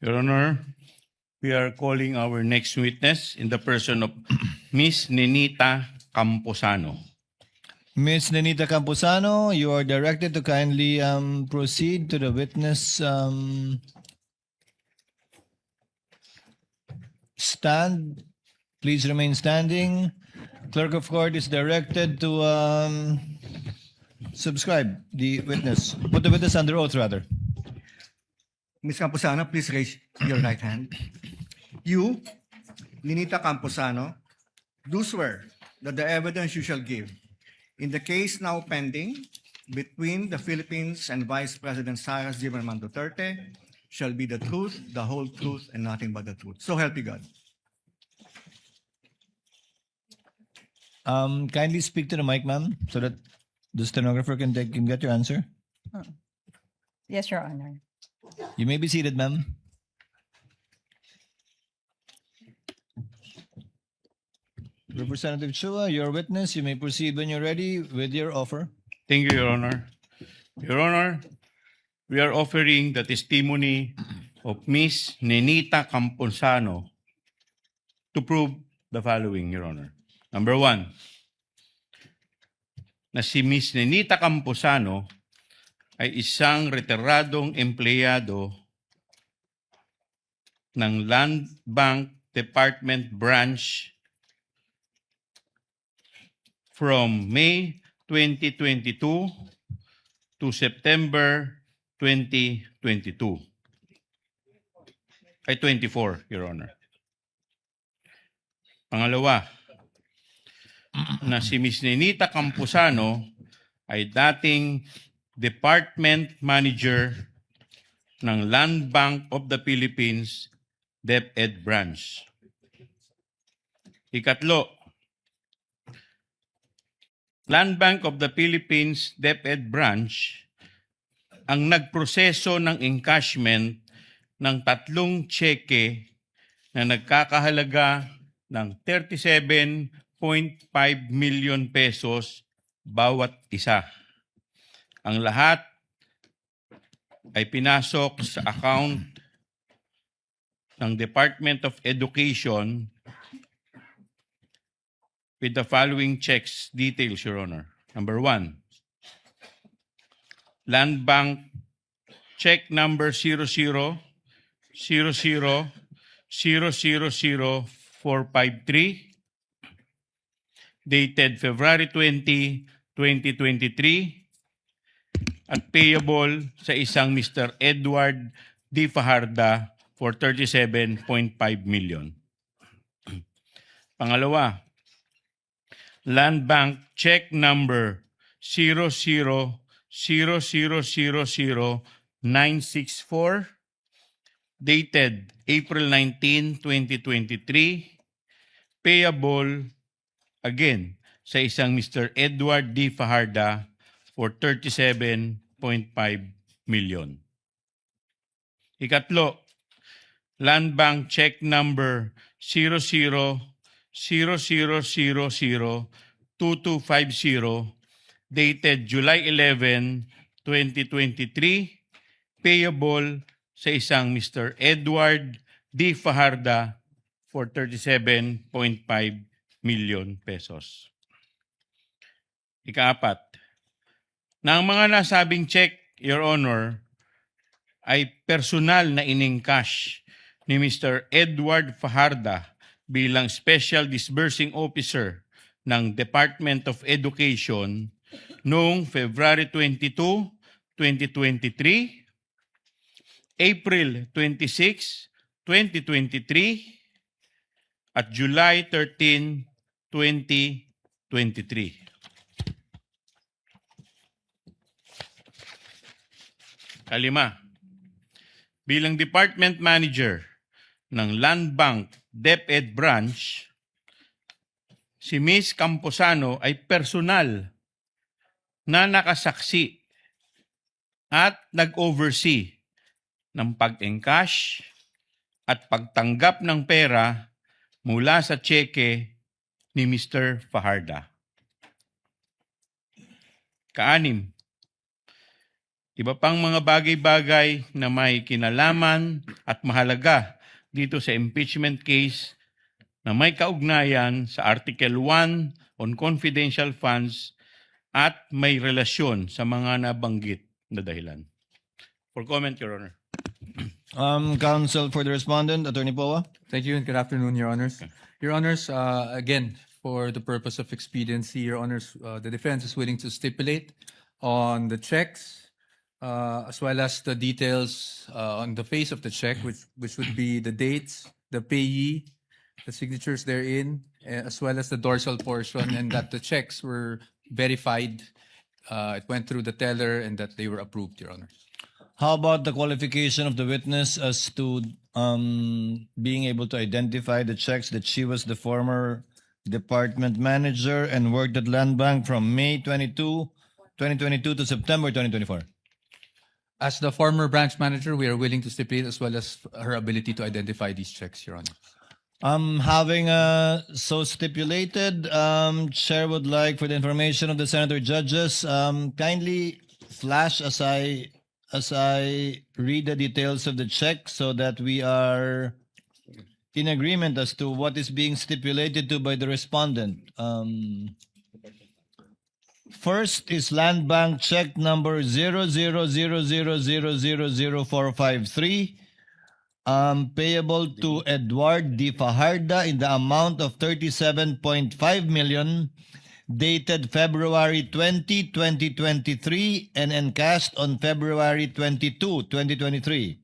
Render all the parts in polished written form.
Your Honor, we are calling our next witness in the person of Miss Nenita Camposano. Ms. Nenita Camposano, you are directed to kindly proceed to the witness stand. Please remain standing. Clerk of Court is directed to subscribe the witness. Put the witness under oath, rather. Ms. Camposano, please raise your right hand. You, Ninita Camposano, do swear that the evidence you shall give in the case now pending between the Philippines and Vice President Sara Zimmerman Duterte shall be the truth, the whole truth, and nothing but the truth. So help you God. Kindly speak to the mic, ma'am, so that the stenographer can get your answer. Yes, Your Honor. You may be seated, ma'am. Representative Chua, your witness. You may proceed when you're ready with your offer. Thank you, Your Honor. Your Honor, we are offering the testimony of Miss Nenita Camposano to prove the following, Your Honor. Number one, na si Miss Nenita Camposano ay isang retiradong empleyado ng Land Bank Department Branch from May 2022 to September 2022. Ay 24, Your Honor. Pangalawa, na si Ms. Nenita Camposano ay dating Department Manager ng Land Bank of the Philippines DepEd Branch. Ikatlo, Land Bank of the Philippines DepEd Branch ang nagproseso ng encashment ng 3 tseke na nagkakahalaga ng 37.5 million pesos bawat isa. Ang lahat ay pinasok sa account ng Department of Education with the following checks details, Your Honor. Number one, Land Bank check number 0000000453 dated February 20, 2023 at payable sa isang Mr. Edward D. Fajarda for 37.5 million. Pangalawa, Land Bank check number 00000964 dated April 19, 2023 payable again sa isang Mr. Edward D. Fajarda for 37.5 million. Ikatlo, Land Bank check number 0000002250 dated July 11, 2023 payable sa isang Mr. Edward D. Fajarda for 37.5 million pesos. Ikaapat, na ang mga nasabing check, Your Honor, ay personal na in-encash ni Mr. Edward Fajarda bilang Special Disbursing Officer ng Department of Education noong February 22, 2023, April 26, 2023, at July 13, 2023. Kalima, bilang Department Manager ng Land Bank DepEd Branch, si Ms. Camposano ay personal na nakasaksi at nag-oversee ng pag-encash at pagtanggap ng pera mula sa tseke ni Mr. Fajarda. Kaanim, Iba pang mga bagay-bagay na may kinalaman at mahalaga dito sa impeachment case na may kaugnayan sa Article 1 on confidential funds at may relasyon sa mga nabanggit na dahilan. For comment, Your Honor. Counsel for the respondent, Attorney Poa. Thank you and good afternoon, Your Honors. Your Honors, again, for the purpose of expediency, Your Honors, the defense is willing to stipulate on the checks as well as the details on the face of the check, which would be the dates, the payee, the signatures therein, as well as the dorsal portion, and that the checks were verified. It went through the teller and that they were approved, Your Honors. How about the qualification of the witness as to being able to identify the checks that she was the former department manager and worked at Land Bank from May 2022 to September 2024? As the former branch manager, we are willing to stipulate as well as her ability to identify these checks, Your Honor. Having so stipulated, Chair would like, for the information of the Senator judges, kindly flash as I read the details of the check so that we are in agreement as to what is being stipulated to by the respondent. First is Land Bank check number 0000000453, payable to Edward D. Fajarda in the amount of 37.5 million, dated February 20, 2023, and encashed on February 22, 2023.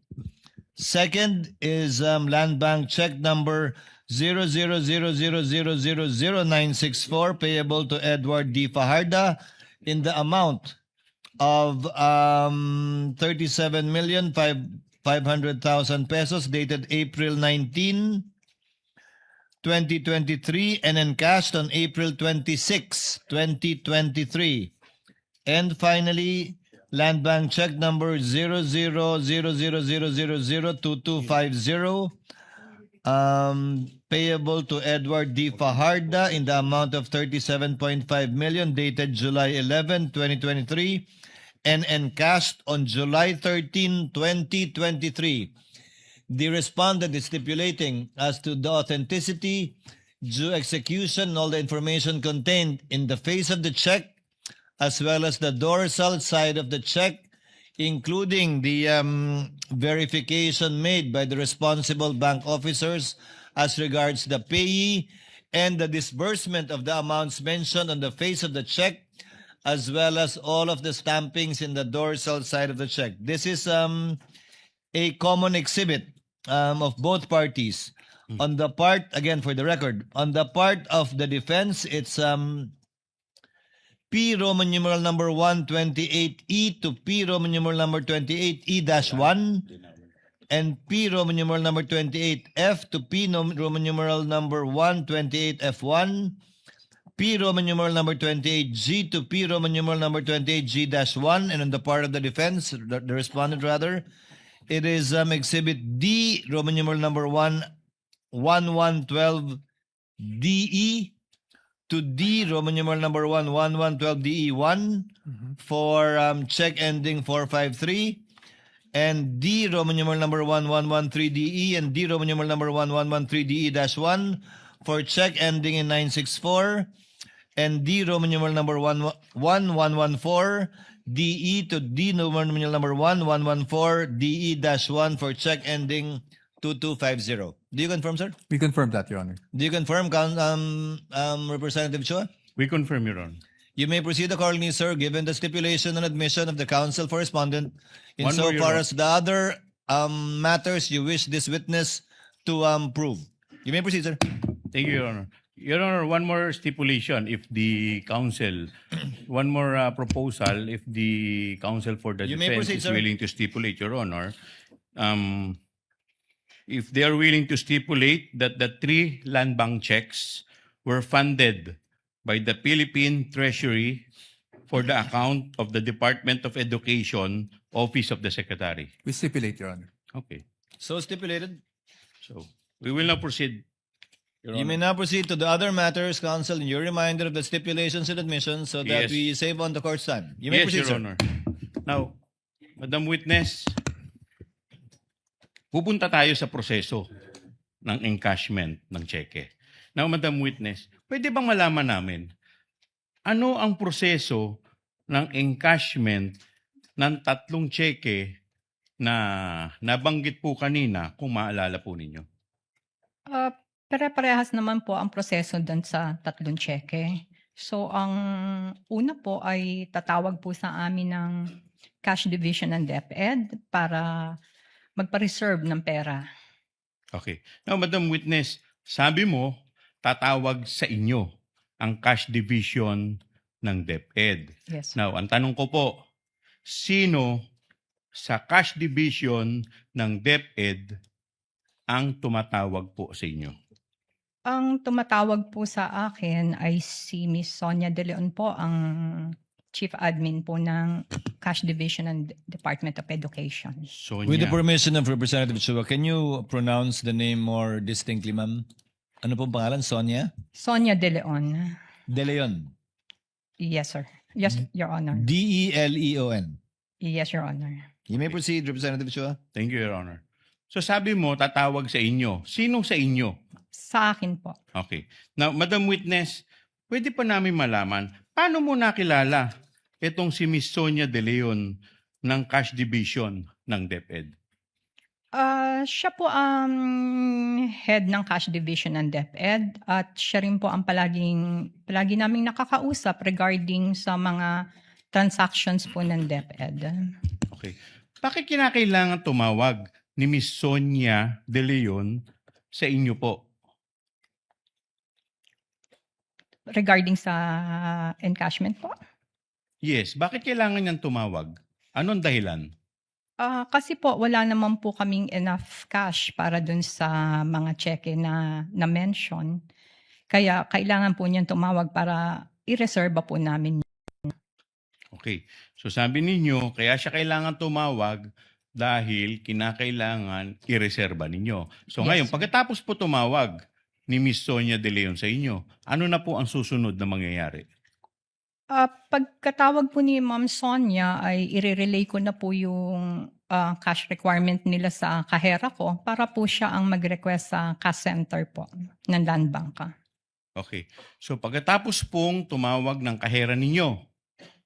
Second is Land Bank check number 0000000964, payable to Edward D. Fajarda in the amount of 37,500,000 pesos, dated April 19, 2023, and encashed on April 26, 2023. And finally, Land Bank check number 0000002250, payable to Edward D. Fajarda in the amount of 37.5 million, dated July 11, 2023, and encashed on July 13, 2023. The respondent is stipulating as to the authenticity, due execution, and all the information contained in the face of the check, as well as the dorsal side of the check, including the verification made by the responsible bank officers as regards the payee and the disbursement of the amounts mentioned on the face of the check, as well as all of the stampings in the dorsal side of the check. This is a common exhibit of both parties. On the part, again for the record, on the part of the defense, it's P Roman numeral number 128E to P Roman numeral number 28E-1, and P Roman numeral number 28F to P Roman numeral number 128F1, P Roman numeral number 28G to P Roman numeral number 28G-1, and on the part of the defense, the respondent rather, it is exhibit D Roman numeral number 1112DE to D Roman numeral number 1112DE1 for check ending 453, and D Roman numeral number 1113DE and D Roman numeral number 1113DE-1 for check ending in 964, and D Roman numeral number 1114DE to D Roman numeral number 1114DE-1 for check ending 2250. Do you confirm, sir? We confirm that, Your Honor. Do you confirm, Representative Chua? We confirm, Your Honor. You may proceed accordingly, sir, given the stipulation and admission of the counsel for respondent, One more, Your insofar Honor. as the other matters you wish this witness to prove. You may proceed, sir. Thank you, Your Honor. Your Honor, one more stipulation if the counsel, one more proposal if the counsel for the You may defense proceed, is sir. willing to stipulate, Your Honor, if they are willing to stipulate that the 3 land bank checks were funded by the Philippine Treasury for the account of the Department of Education, Office of the Secretary. We stipulate, Your Honor. Okay. So stipulated. So we will now proceed, Your You Honor. may now proceed to the other matters, counsel, in your reminder of the stipulations and admissions so that Yes. we save on the court's time. You may Yes, proceed, Your sir. Honor. Now, Madam Witness, pupunta tayo sa proseso ng encashment ng cheque. Now, Madam Witness, pwede bang malaman namin ano ang proseso ng encashment ng 3 cheque na nabanggit po kanina kung maalala po ninyo? Pare-parehas naman po ang proseso doon sa 3 tseke. So, ang una po ay tatawag po sa amin ng Cash Division ng DepEd para magpa-reserve ng pera. Okay. Now, Madam Witness, sabi mo, tatawag sa inyo ang cash division ng DepEd. Yes. Now, ang tanong ko po, sino sa cash division ng DepEd ang tumatawag po sa inyo? Ang tumatawag po sa akin ay si Miss Sonia De Leon po, ang Chief Admin po ng Cash Division ng Department of Education. Sonia. With the permission of Representative Chua, can you pronounce the name more distinctly, ma'am? Ano pong pangalan? Sonia? Sonia De Leon. De Leon. Yes, sir. Yes, Your Honor. D-E-L-E-O-N. Yes, Your Honor. You may proceed, Representative Chua. Thank you, Your Honor. So sabi mo, tatawag sa inyo. Sino sa inyo? Sa akin po. Okay. Now, Madam Witness, pwede pa namin malaman, paano mo nakilala itong si Miss Sonia De Leon ng Cash Division ng DepEd? Siya po ang head ng Cash Division ng DepEd at siya rin po ang palagi naming nakakausap regarding sa mga transactions po ng DepEd. Okay. Bakit kinakailangan tumawag ni Miss Sonia De Leon sa inyo po? Regarding sa encashment po. Yes, bakit kailangan niyang tumawag? Anong dahilan? Kasi po wala naman po kaming enough cash para dun sa mga cheque na mention. Kaya kailangan po niyang tumawag para i-reserve po namin. Okay. So sabi ninyo, kaya siya kailangan tumawag dahil kinakailangan i-reserba ninyo. So Yes, ngayon, sir. pagkatapos po tumawag ni Miss Sonia De Leon sa inyo, ano na po ang susunod na mangyayari? Pagkatawag po ni Ma'am Sonia ay i-relay ko na po yung cash requirement nila sa kahera ko para po siya ang mag-request sa cash center po ng Land Bank. Okay. So pagkatapos pong tumawag ng kahera ninyo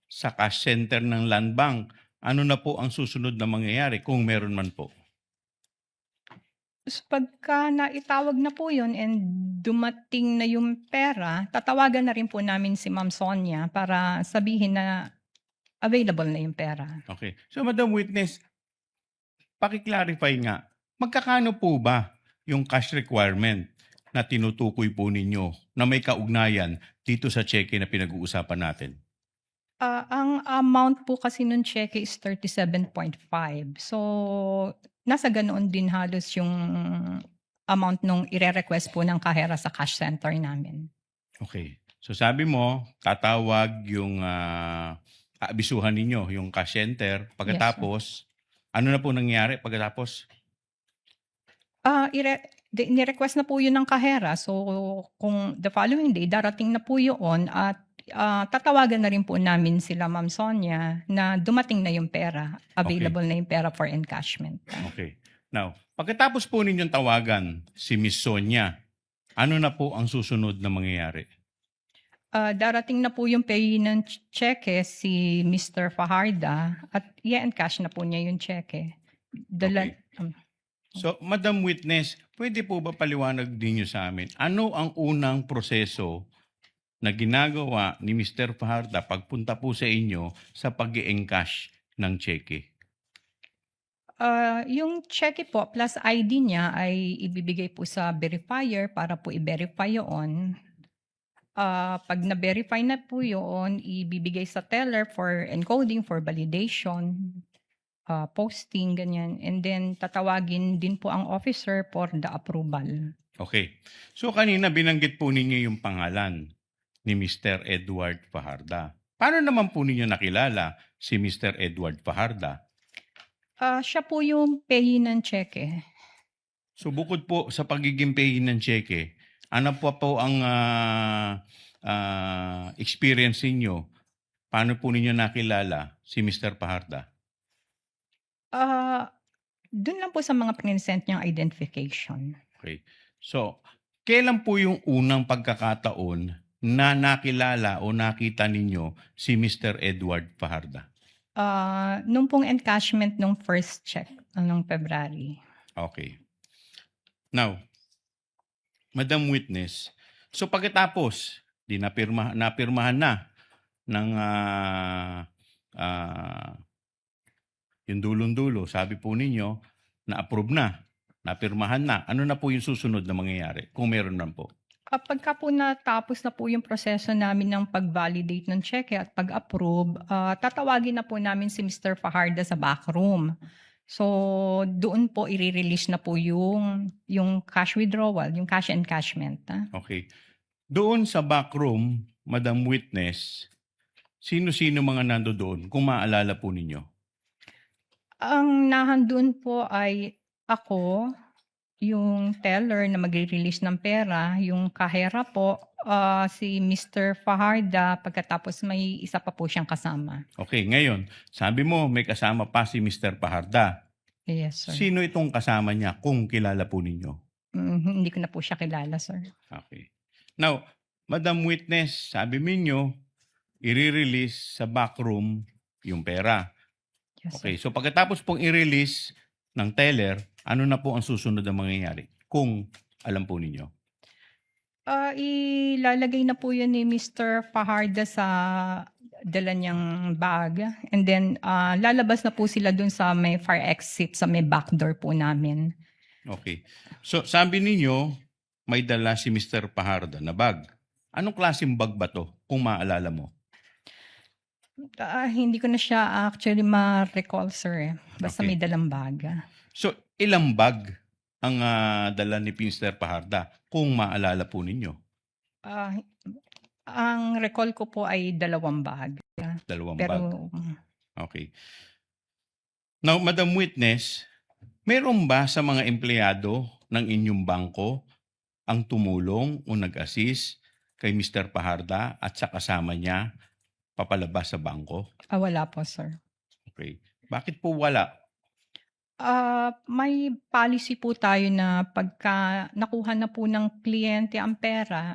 sa cash center ng Land Bank, ano na po ang susunod na mangyayari kung meron man po? So, pagka naitawag na po yun and dumating na yung pera, tatawagan na rin po namin si Ma'am Sonia para sabihin na available na yung pera. Okay. So Madam Witness, paki-clarify nga, magkakano po ba yung cash requirement na tinutukoy po ninyo na may kaugnayan dito sa cheque na pinag-uusapan natin? Ang amount po kasi nung cheque is 37.5. So, nasa ganoon din halos yung amount nung ire-request po ng kahera sa cash center namin. Okay. So sabi mo, tatawag yung aabisuhan ninyo, yung cash center. Pagkatapos, ano na po nangyari pagkatapos? Ni-request na po yun ng kahera. So, kung the following day, darating na po yun at tatawagan na rin po namin sila Ma'am Sonia na dumating na yung pera. Available na yung pera for encashment. Okay. Now, pagkatapos po ninyong tawagan si Miss Sonia, ano na po ang susunod na mangyayari? Darating na po yung pay ng cheque si Mr. Fajarda at i-encash na po niya yung cheque. Okay. So, Madam Witness, pwede po ba paliwanag ninyo sa amin, ano ang unang proseso na ginagawa ni Mr. Fajarda pagpunta po sa inyo sa pag-i-encash ng cheque? Yung cheque po plus ID niya ay ibibigay po sa verifier para po i-verify yun. Pag na-verify na po yun, ibibigay sa teller for encoding, for validation, posting, ganyan. And then tatawagin din po ang officer for the approval. Okay. So, kanina binanggit po ninyo yung pangalan ni Mr. Edward Fajarda. Paano naman po ninyo nakilala si Mr. Edward Fajarda? Siya po yung payee ng cheque. So bukod po sa pagiging payee ng cheque, ano po ang experience ninyo? Paano po ninyo nakilala si Mr. Fajarda? Dun lang po sa mga present niyang identification. Okay. So, kailan po yung unang pagkakataon na nakilala o nakita ninyo si Mr. Edward Fajarda? Nung pong encashment nung first check, nung February. Okay. Now, Madam Witness, so pagkatapos, napirmahan na ng yung dulong-dulo, sabi po ninyo, na-approve na, napirmahan na. Ano na po yung susunod na mangyayari kung meron man po? Pagka po natapos na po yung proseso namin ng pag-validate ng cheque at pag-approve, tatawagin na po namin si Mr. Fajarda sa backroom. So, doon po i-release na po yung cash withdrawal, yung cash encashment. Okay. Doon sa backroom, Madam Witness, sino-sino mga nando doon kung maalala po ninyo? Ang nahandun po ay ako, yung teller na magre-release ng pera, yung kahera po, si Mr. Fajarda, pagkatapos may isa pa po siyang kasama. Okay, ngayon, sabi mo may kasama pa si Mr. Fajarda. Yes, sir. Sino itong kasama niya kung kilala po ninyo? Hindi ko na po siya kilala, sir. Okay. Now, Madam Witness, sabi ninyo, i-release sa backroom yung pera. Yes, Okay, sir. so pagkatapos pong i-release ng teller, ano na po ang susunod na mangyayari? Kung alam po ninyo. Ilalagay na po yun ni Mr. Fajarda sa dala niyang bag. And then, lalabas na po sila dun sa may fire exit, sa may back door po namin. Okay. So, sabi ninyo, may dala si Mr. Fajarda na bag. Anong klaseng bag ba to, kung maalala mo? Hindi ko na siya actually ma-recall, sir. Basta Okay. may dalang bag. So, ilang bag ang dala ni Mr. Fajarda, kung maalala po ninyo? Ang recall ko po ay 2 bag. Dalawang Pero, bag. Okay. Now, Madam Witness, meron ba sa mga empleyado ng inyong bangko ang tumulong o nag-assist kay Mr. Fajarda at sa kasama niya papalabas sa bangko? wala po, sir. Okay. Bakit po wala? May policy po tayo na pagka nakuha na po ng kliyente ang pera,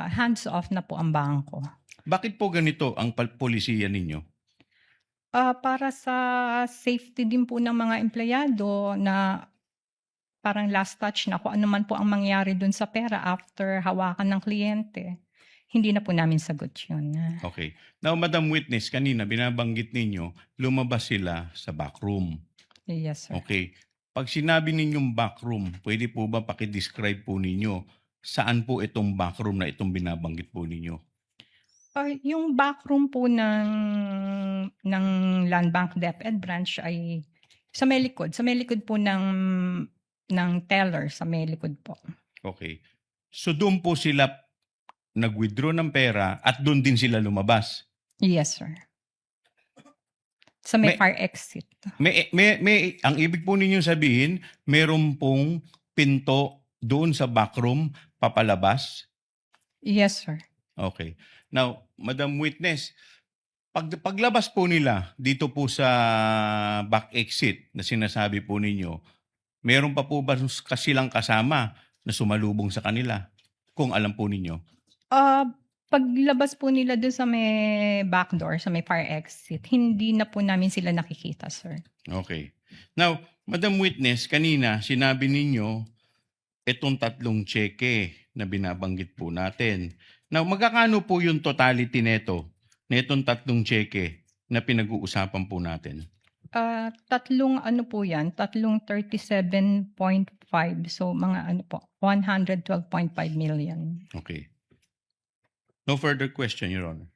hands off na po ang bangko. Bakit po ganito ang polisiya ninyo? Para sa safety din po ng mga empleyado na parang last touch na kung ano man po ang mangyari dun sa pera after hawakan ng kliyente. Hindi na po namin sagot yun. Okay. Now, Madam Witness, kanina binabanggit ninyo, lumabas sila sa backroom. Yes, sir. Okay. Pag sinabi ninyong backroom, pwede po ba paki-describe po ninyo saan po itong backroom na itong binabanggit po ninyo? Yung backroom po ng Land Bank DepEd branch ay sa may likod po ng teller, sa may likod po. Okay. So doon po sila nag-withdraw ng pera at doon din sila lumabas. Yes, sir. Sa may May- fire exit. Ang ibig po ninyong sabihin, meron pong pinto doon sa backroom papalabas? Yes, sir. Okay. Now, Madam Witness, paglabas po nila dito po sa back exit na sinasabi po ninyo, meron pa po ba silang kasama na sumalubong sa kanila? Kung alam po ninyo. Paglabas po nila doon sa may back door, sa may fire exit, hindi na po namin sila nakikita, sir. Okay. Now, Madam Witness, kanina sinabi ninyo itong 3 cheque na binabanggit po natin. Now, magkakano po yung totality nito, netong 3 cheque na pinag-uusapan po natin? Tatlong ano po yan, tatlong 37.5. So, mga ano po, 112.5 million. Okay. No further question, Your Honor.